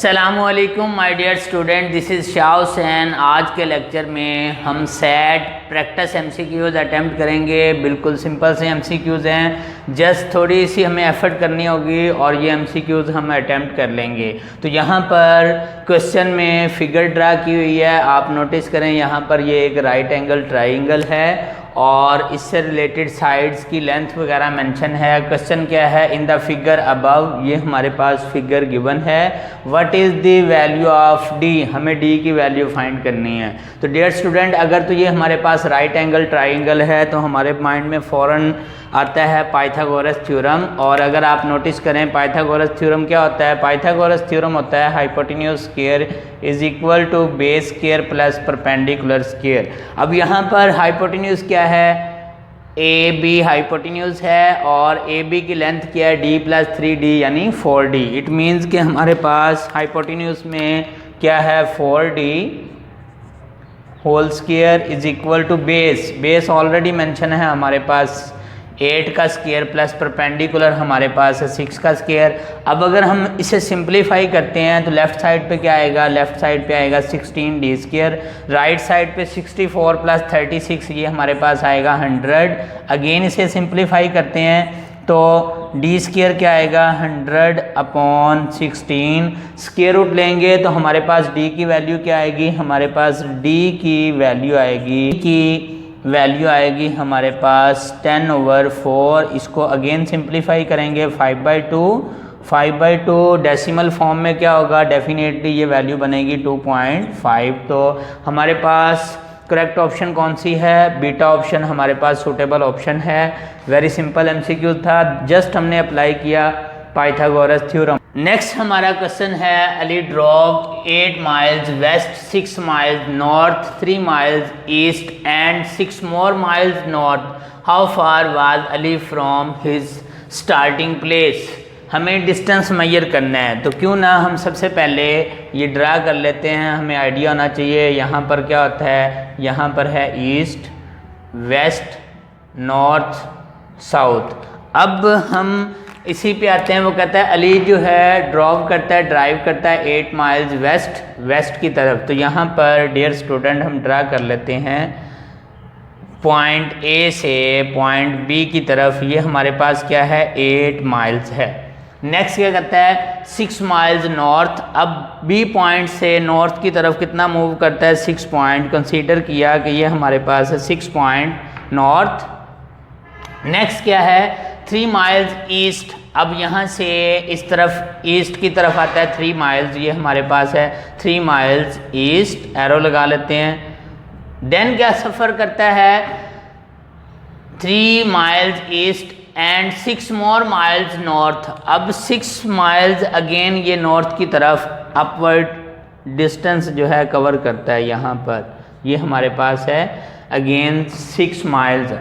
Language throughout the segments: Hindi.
अस्सलामुअलैकुम my dear student, this is Shah Hussain. आज के लेक्चर में हम सेट प्रैक्टिस एमसीक्यूज़ अटैम्प्ट करेंगे। बिल्कुल सिंपल से एमसीक्यूज़ हैं, जस्ट थोड़ी सी हमें एफर्ट करनी होगी और ये एमसीक्यूज़ हम अटैम्प्ट कर लेंगे। तो यहाँ पर क्वेश्चन में फिगर ड्रा की हुई है, आप नोटिस करें। यहाँ पर ये एक राइट एंगल ट्राइंगल है और इससे रिलेटेड साइड्स की लेंथ वगैरह मेंशन है। क्वेश्चन क्या है, इन द फिगर अबव, ये हमारे पास फिगर गिवन है। What is the value of D, हमें डी की वैल्यू फाइंड करनी है। तो डियर स्टूडेंट, अगर तो ये हमारे पास राइट एंगल ट्राइंगल है तो हमारे माइंड में फ़ौरन आता है पाइथागोरस थ्योरम। और अगर आप नोटिस करें पाइथागोरस थ्योरम क्या होता है, पाइथागोरस थ्योरम होता है hypotenuse square is equal to base square plus perpendicular square. अब यहाँ पर हाइपोटेन्यूज क्या है, ए बी हाइपोटेन्यूज है और ए बी की लेंथ क्या है, डी प्लस 3d यानी 4d। इट मीन्स कि हमारे पास हाइपोटेन्यूज में क्या है, 4d whole square is equal to base, base already mention है हमारे पास 8 का स्क्वायर प्लस परपेंडिकुलर हमारे पास है 6 का स्क्वायर। अब अगर हम इसे सिंप्लीफाई करते हैं तो लेफ्ट साइड पे क्या आएगा, लेफ्ट साइड पे आएगा 16d स्क्वायर, राइट साइड पे 64 प्लस 36 ये हमारे पास आएगा 100। अगेन इसे सिंप्लीफाई करते हैं तो डी स्क्वायर क्या आएगा 100 अपॉन 16, स्क्वायर रूट लेंगे तो हमारे पास डी की वैल्यू क्या आएगी, हमारे पास डी की वैल्यू आएगी हमारे पास 10/4। इसको अगेन सिंप्लीफाई करेंगे 5/2 डेसिमल फॉर्म में क्या होगा, डेफिनेटली ये वैल्यू बनेगी 2.5। तो हमारे पास करेक्ट ऑप्शन कौन सी है, बीटा ऑप्शन हमारे पास सूटेबल ऑप्शन है। वेरी सिंपल एमसीक्यू था, जस्ट हमने अप्लाई किया पाइथागोरस थ्योरम। नेक्स्ट हमारा क्वेश्चन है, Ali drove 8 miles west, 6 miles north, 3 miles east and 6 more miles north. How far was Ali from his starting place. हमें डिस्टेंस मेजर करना है तो क्यों ना हम सबसे पहले ये ड्रा कर लेते हैं, हमें आइडिया होना चाहिए। यहाँ पर क्या होता है, यहाँ पर है ईस्ट वेस्ट नॉर्थ साउथ। अब हम इसी पे आते हैं, वो कहता है अली जो है ड्राइव करता है 8 माइल्स वेस्ट की तरफ। तो यहाँ पर डियर स्टूडेंट हम ड्रा कर लेते हैं पॉइंट ए से पॉइंट बी की तरफ, ये हमारे पास क्या है 8 माइल्स है। नेक्स्ट क्या कहता है 6 माइल्स नॉर्थ, अब बी पॉइंट से नॉर्थ की तरफ कितना मूव करता है 6 पॉइंट, कंसीडर किया कि ये हमारे पास है 6 पॉइंट नॉर्थ। नेक्स्ट क्या है 3 माइल्स ईस्ट, अब यहाँ से इस तरफ ईस्ट की तरफ आता है 3 माइल्स, ये हमारे पास है 3 माइल्स ईस्ट, एरो लगा लेते हैं। देन क्या सफ़र करता है 3 miles east and 6 more miles north. अब 6 माइल्स अगेन ये नॉर्थ की तरफ अपवर्ड डिस्टेंस जो है कवर करता है। यहाँ पर ये हमारे पास है again 6 miles.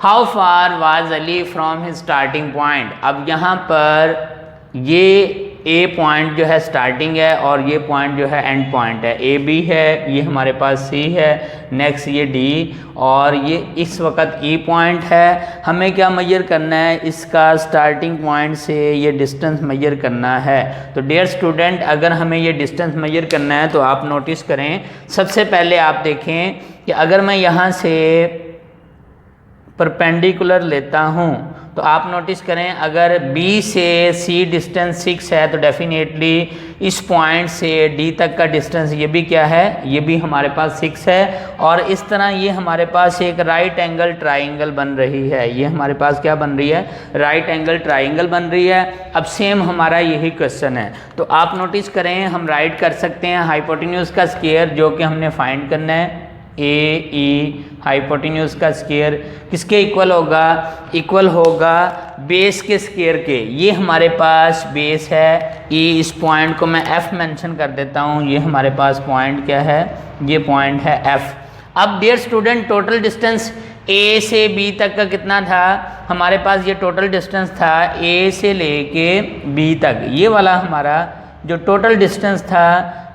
How far was Ali from his starting point. अब यहाँ पर ये ए पॉइंट जो है स्टार्टिंग है और ये पॉइंट जो है एंड पॉइंट है, ए बी है, ये हमारे पास सी है, नेक्स्ट ये डी और ये इस वक्त ई पॉइंट है। हमें क्या मेजर करना है, इसका स्टार्टिंग पॉइंट से ये डिस्टेंस मेजर करना है। तो डियर स्टूडेंट, अगर हमें ये डिस्टेंस मेजर करना है तो आप नोटिस करें, सबसे पहले आप देखें कि अगर मैं यहाँ से परपेंडिकुलर लेता हूँ तो आप नोटिस करें अगर B से C डिस्टेंस 6 है तो डेफिनेटली इस पॉइंट से D तक का डिस्टेंस ये भी क्या है, ये भी हमारे पास 6 है। और इस तरह ये हमारे पास एक राइट एंगल ट्राइंगल बन रही है, ये हमारे पास क्या बन रही है, राइट एंगल ट्राइंगल बन रही है। अब सेम हमारा यही क्वेश्चन है तो आप नोटिस करें हम राइट कर सकते हैं हाइपोटेन्यूज का स्क्वायर जो कि हमने फाइंड करना है, ए ई हाइपोटेन्यूज का स्क्वायर किसके इक्वल होगा, इक्वल होगा बेस के स्क्वायर के। ये हमारे पास बेस है, ई इस पॉइंट को मैं एफ मेंशन कर देता हूँ, ये हमारे पास पॉइंट क्या है, ये पॉइंट है एफ। अब डियर स्टूडेंट, टोटल डिस्टेंस ए से बी तक का कितना था, हमारे पास ये टोटल डिस्टेंस था ए से लेके बी तक, ये वाला हमारा जो टोटल डिस्टेंस था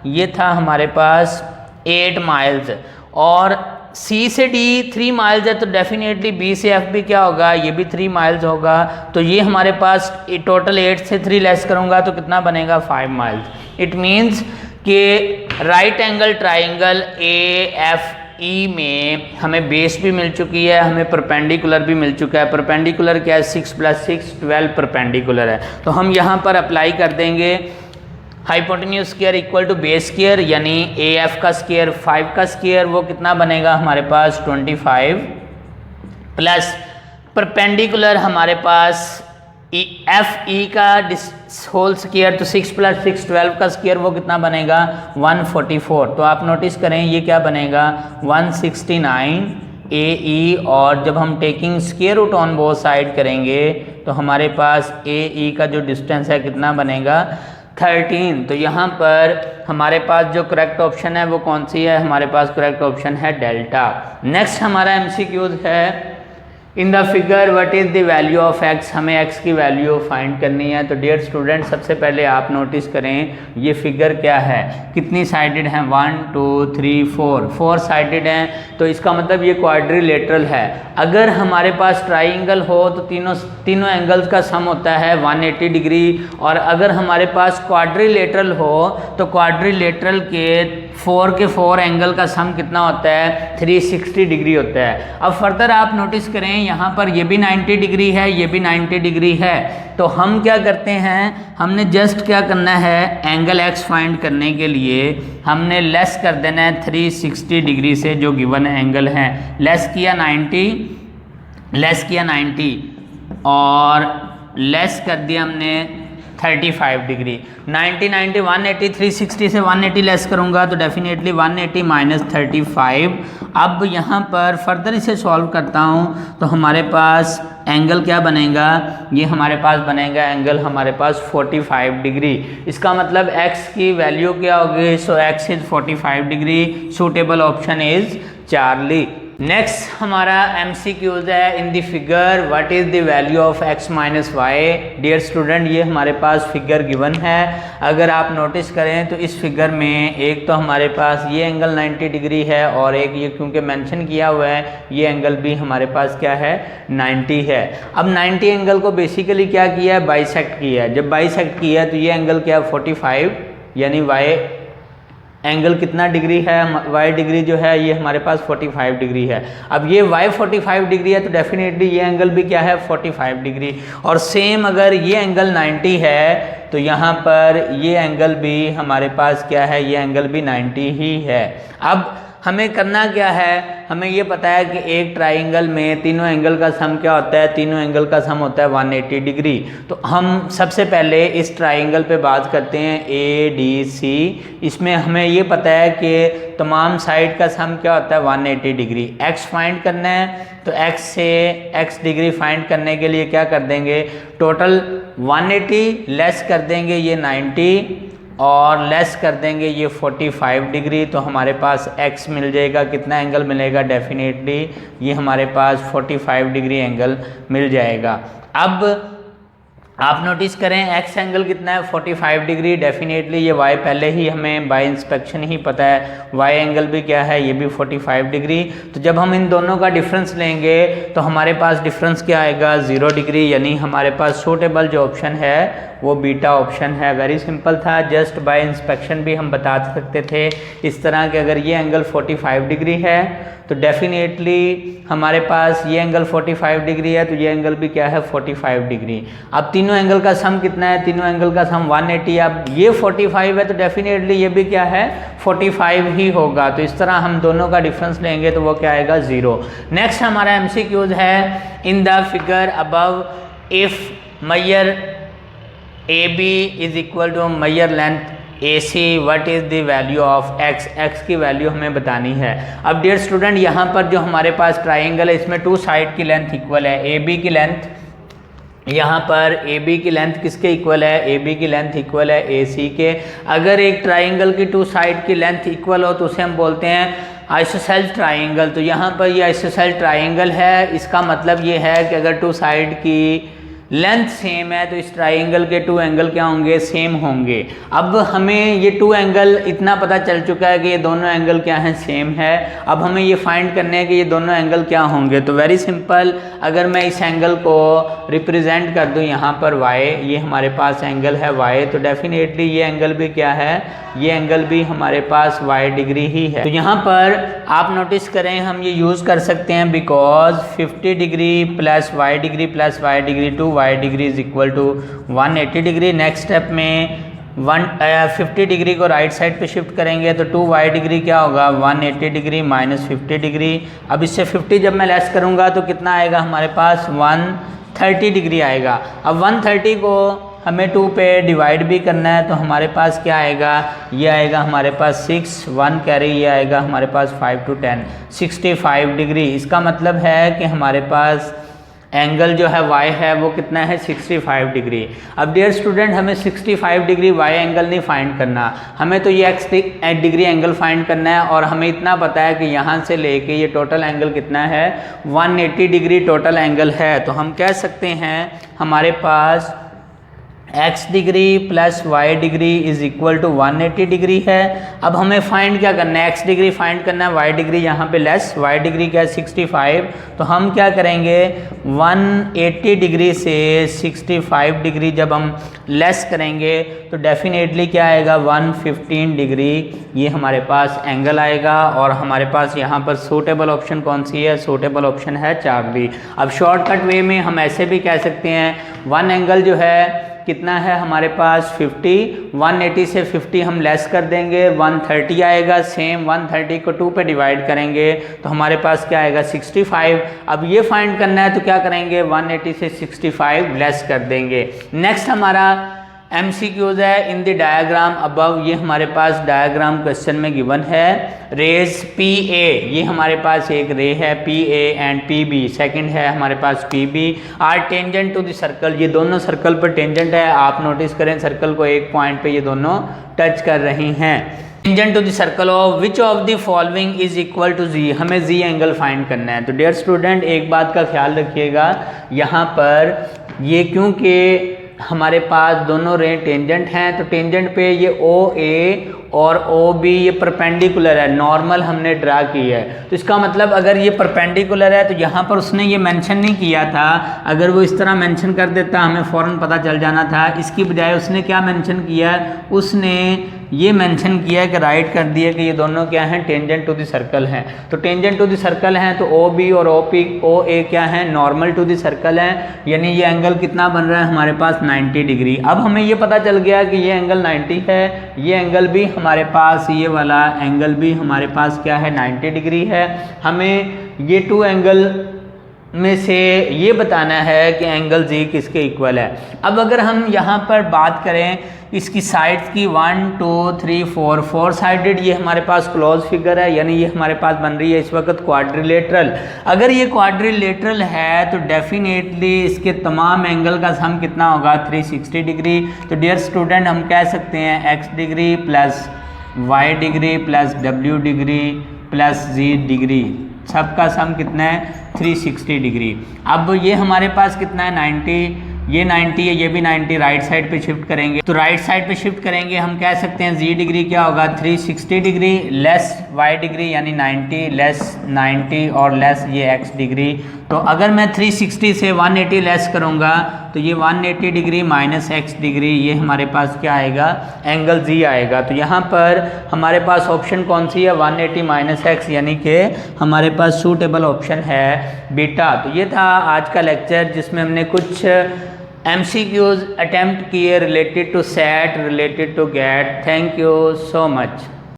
ये था हमारे पास 8 माइल्स। और C से D 3 माइल्स है तो डेफिनेटली B से F भी क्या होगा, ये भी 3 माइल्स होगा। तो ये हमारे पास टोटल 8 से 3 लेस करूँगा तो कितना बनेगा 5 माइल्स। इट मीन्स कि राइट एंगल ट्राइंगल AFE में हमें बेस भी मिल चुकी है, हमें परपेंडिकुलर भी मिल चुका है। परपेंडिकुलर क्या है, 6 + 6 12 परपेंडिकुलर है। तो हम यहाँ पर अप्लाई कर देंगे hypotenuse square equal to base square, यानी AF का स्क्वायर 5 का स्क्वायर, वो कितना बनेगा हमारे पास 25 प्लस परपेंडिकुलर हमारे पास FE का होल स्क्वायर, तो 6 + 6 12 का स्क्वायर, वो कितना बनेगा 144। तो आप नोटिस करें ये क्या बनेगा 169 AE, और जब हम taking square root on both side करेंगे तो हमारे पास AE का जो डिस्टेंस है कितना बनेगा 13। तो यहाँ पर हमारे पास जो करेक्ट ऑप्शन है वो कौन सी है, हमारे पास करेक्ट ऑप्शन है डेल्टा। नेक्स्ट हमारा MCQ है in the figure what is the value of x, हमें x की वैल्यू फाइंड करनी है। तो डियर स्टूडेंट सबसे पहले आप नोटिस करें ये फिगर क्या है, कितनी साइडेड है 1 2 3 4 साइडेड हैं, तो इसका मतलब ये क्वाड्रिलेटरल है। अगर हमारे पास ट्राइंगल हो तो तीनों एंगल्स का सम होता है 180 डिग्री, और अगर हमारे पास क्वाड्रिलेटरल हो तो क्वाड्रिलेटरल के 4 एंगल का सम कितना होता है 360 डिग्री होता है। अब फर्दर आप नोटिस करें यहाँ पर ये भी 90 डिग्री है, ये भी 90 डिग्री है। तो हम क्या करते हैं, हमने जस्ट क्या करना है एंगल x फाइंड करने के लिए हमने लेस कर देना है 360 डिग्री से जो गिवन एंगल है। लेस किया 90 और लेस कर दिया हमने 35 डिग्री। 90 90 180, 360 से 180 लेस करूँगा तो डेफिनेटली 180 माइनस 35। अब यहाँ पर फर्दर इसे सॉल्व करता हूँ तो हमारे पास एंगल क्या बनेगा, ये हमारे पास बनेगा एंगल हमारे पास 45 डिग्री। इसका मतलब x की वैल्यू क्या होगी, so x is 45 degree, suitable option is Charlie. Next हमारा MCQs है in the figure what is the value of x minus y. Dear student ये हमारे पास फिगर गिवन है। अगर आप नोटिस करें तो इस फिगर में एक तो हमारे पास ये एंगल 90 डिग्री है और एक ये क्योंकि मेंशन किया हुआ है ये एंगल भी हमारे पास क्या है 90 है। अब 90 एंगल को बेसिकली क्या किया है, बाइसेक्ट किया है। जब बाइसेक्ट किया है तो ये एंगल क्या 45, यानी वाई एंगल कितना डिग्री है, y डिग्री जो है ये हमारे पास 45 डिग्री है। अब ये y 45 डिग्री है तो डेफिनेटली ये एंगल भी क्या है 45 डिग्री। और सेम अगर ये एंगल 90 है तो यहाँ पर ये एंगल भी हमारे पास क्या है, ये एंगल भी 90 ही है। अब हमें करना क्या है, हमें ये पता है कि एक ट्राइंगल में तीनों एंगल का सम क्या होता है, तीनों एंगल का सम होता है 180 डिग्री। तो हम सबसे पहले इस ट्राइंगल पे बात करते हैं ADC। इसमें हमें ये पता है कि तमाम साइड का सम क्या होता है 180 डिग्री। x फाइंड करना है तो x से x डिग्री फाइंड करने के लिए क्या कर देंगे, टोटल 180 लेस कर देंगे ये 90 और लेस कर देंगे ये 45 डिग्री। तो हमारे पास x मिल जाएगा, कितना एंगल मिलेगा, डेफिनेटली ये हमारे पास 45 डिग्री एंगल मिल जाएगा। अब आप नोटिस करें x एंगल कितना है 45 डिग्री, डेफिनेटली ये y पहले ही हमें बाय इंस्पेक्शन ही पता है, y एंगल भी क्या है ये भी 45 डिग्री। तो जब हम इन दोनों का डिफरेंस लेंगे तो हमारे पास डिफरेंस क्या आएगा 0 डिग्री, यानी हमारे पास सूटेबल जो ऑप्शन है वो बीटा ऑप्शन है। वेरी सिंपल था, जस्ट बाय इंस्पेक्शन भी हम बता सकते थे इस तरह कि अगर ये एंगल 45 डिग्री है तो डेफिनेटली हमारे पास ये एंगल 45 डिग्री है तो ये एंगल भी क्या है 45 डिग्री। अब तीनों एंगल का सम कितना है, तीनों एंगल का सम 180। अब ये 45 है तो डेफिनेटली ये भी क्या है 45 ही होगा। तो इस तरह हम दोनों का डिफरेंस लेंगे तो वो क्या आएगा 0। नेक्स्ट हमारा MCQs है in the figure above if measure AB is equal to measure length AC what is the value of x, x की वैल्यू हमें बतानी है। अब डियर स्टूडेंट यहाँ पर जो हमारे पास ट्राइंगल है इसमें 2 साइड की लेंथ इक्वल है। AB की लेंथ, यहाँ पर AB की लेंथ किसके इक्वल है, AB की लेंथ इक्वल है AC के। अगर एक ट्राइंगल की 2 साइड की लेंथ इक्वल हो तो उसे हम बोलते हैं आइसोसेलेस ट्राइंगल। तो यहाँ पर ये आइसोसेलेस ट्राइंगल है, इसका मतलब ये है कि अगर 2 साइड की लेंथ सेम है तो इस ट्राइंगल के टू एंगल क्या होंगे, सेम होंगे। अब हमें ये टू एंगल इतना पता चल चुका है कि ये दोनों एंगल क्या हैं, सेम है। अब हमें ये फाइंड करने हैं कि ये दोनों एंगल क्या होंगे। तो वेरी सिंपल, अगर मैं इस एंगल को रिप्रेजेंट कर दूं यहाँ पर y, ये हमारे पास एंगल है y, तो डेफिनेटली ये एंगल भी क्या है, ये एंगल भी हमारे पास y डिग्री ही है। तो यहाँ पर आप नोटिस करें हम ये यूज़ कर सकते हैं because 50 degree plus y degree plus y degree two y degree is equal to 180 degree. Next step में 50 डिग्री को राइट साइड पे शिफ्ट करेंगे तो 2y डिग्री क्या होगा, 180 डिग्री माइनस 50 डिग्री। अब इससे 50 जब मैं लेस करूँगा तो कितना आएगा हमारे पास, 130 डिग्री आएगा। अब 130 को हमें 2 पे डिवाइड भी करना है तो हमारे पास क्या आएगा, ये आएगा हमारे पास 6, 1 कैरी, ये आएगा हमारे पास 5 to 10, 65 डिग्री। इसका मतलब है कि हमारे पास एंगल जो है y है वो कितना है, 65 डिग्री। अब डियर स्टूडेंट हमें 65 डिग्री y एंगल नहीं फाइंड करना, हमें तो ये x डिग्री एंगल फाइंड करना है। और हमें इतना पता है कि यहाँ से लेके ये टोटल एंगल कितना है, 180 डिग्री टोटल एंगल है। तो हम कह सकते हैं हमारे पास x degree plus y degree is equal to 180 degree है। अब हमें फाइंड क्या करना है, x डिग्री फाइंड करना है, y डिग्री यहाँ पे लेस, y डिग्री क्या है 65। तो हम क्या करेंगे 180 डिग्री से 65 डिग्री जब हम लेस करेंगे तो डेफिनेटली क्या आएगा, 115 डिग्री ये हमारे पास एंगल आएगा। और हमारे पास यहाँ पर सूटेबल ऑप्शन कौन सी है, सूटेबल ऑप्शन है चार्ली। अब शॉर्टकट वे में हम ऐसे भी कह सकते हैं, वन एंगल जो है कितना है हमारे पास 50, 180 से 50 हम लेस कर देंगे, 130 आएगा। सेम 130 को 2 पे डिवाइड करेंगे तो हमारे पास क्या आएगा, 65। अब ये फाइंड करना है तो क्या करेंगे, 180 से 65 लेस कर देंगे। नेक्स्ट हमारा MCQs है इन द डायग्राम अबव। ये हमारे पास डायग्राम क्वेश्चन में गिवन है, रेज PA, ये हमारे पास एक रे है PA एंड PB, सेकंड है हमारे पास PB are tangent to the circle. ये दोनों सर्कल पर टेंजेंट है, आप नोटिस करें सर्कल को एक पॉइंट पे ये दोनों टच कर रही हैं। Tangent to the circle of which of the following is equal to Z, हमें Z एंगल फाइंड करना है। तो डियर स्टूडेंट एक बात का ख्याल रखिएगा, यहाँ पर ये क्योंकि हमारे पास दोनों रे टेंजेंट हैं तो टेंजेंट पे ये OA और OB ये परपेंडिकुलर है, नॉर्मल हमने ड्रा की है। तो इसका मतलब अगर ये परपेंडिकुलर है तो यहाँ पर उसने ये मेंशन नहीं किया था, अगर वो इस तरह मेंशन कर देता हमें फ़ौरन पता चल जाना था। इसकी बजाय उसने क्या मेंशन किया, उसने ये मेंशन किया है कि राइट कर दिया कि ये दोनों क्या हैं, टेंजेंट टू द सर्कल हैं। तो टेंजेंट टू द सर्कल हैं तो OB और OA क्या है, नॉर्मल टू द सर्कल हैं, यानी ये एंगल कितना बन रहा है हमारे पास 90 डिग्री। अब हमें ये पता चल गया कि ये एंगल 90 है, ये एंगल भी हमारे पास, ये वाला एंगल भी हमारे पास क्या है 90 डिग्री है। हमें ये टू एंगल में से ये बताना है कि एंगल Z किसके इक्वल है। अब अगर हम यहाँ पर बात करें इसकी साइड्स की 1 2 3 4 4 साइडेड, ये हमारे पास क्लोज फिगर है, यानी ये हमारे पास बन रही है इस वक्त क्वाड्रिलेटरल। अगर ये क्वाड्रिलेटरल है तो डेफिनेटली इसके तमाम एंगल का सम कितना होगा, 360 डिग्री। तो डियर स्टूडेंट हम कह सकते हैं x degree plus y degree plus w degree plus z degree, सबका सम कितना है 360 डिग्री। अब ये हमारे पास कितना है 90, ये 90 है, ये भी 90, राइट साइड पे शिफ्ट करेंगे तो राइट साइड पे शिफ्ट करेंगे हम कह सकते हैं Z डिग्री क्या होगा 360 डिग्री लेस Y डिग्री यानी 90 लेस 90 और लेस ये X डिग्री। तो अगर मैं 360 से 180 लेस करूँगा तो ये 180 डिग्री माइनस X डिग्री, ये हमारे पास क्या आएगा, एंगल Z आएगा। तो यहाँ पर हमारे पास ऑप्शन कौन सी है, 180 माइनस X, यानी कि हमारे पास सूटेबल ऑप्शन है बीटा। तो ये था आज का लेक्चर जिसमें हमने कुछ MCQs अटेम्प्ट किए related to set, related to gate. Thank you so much.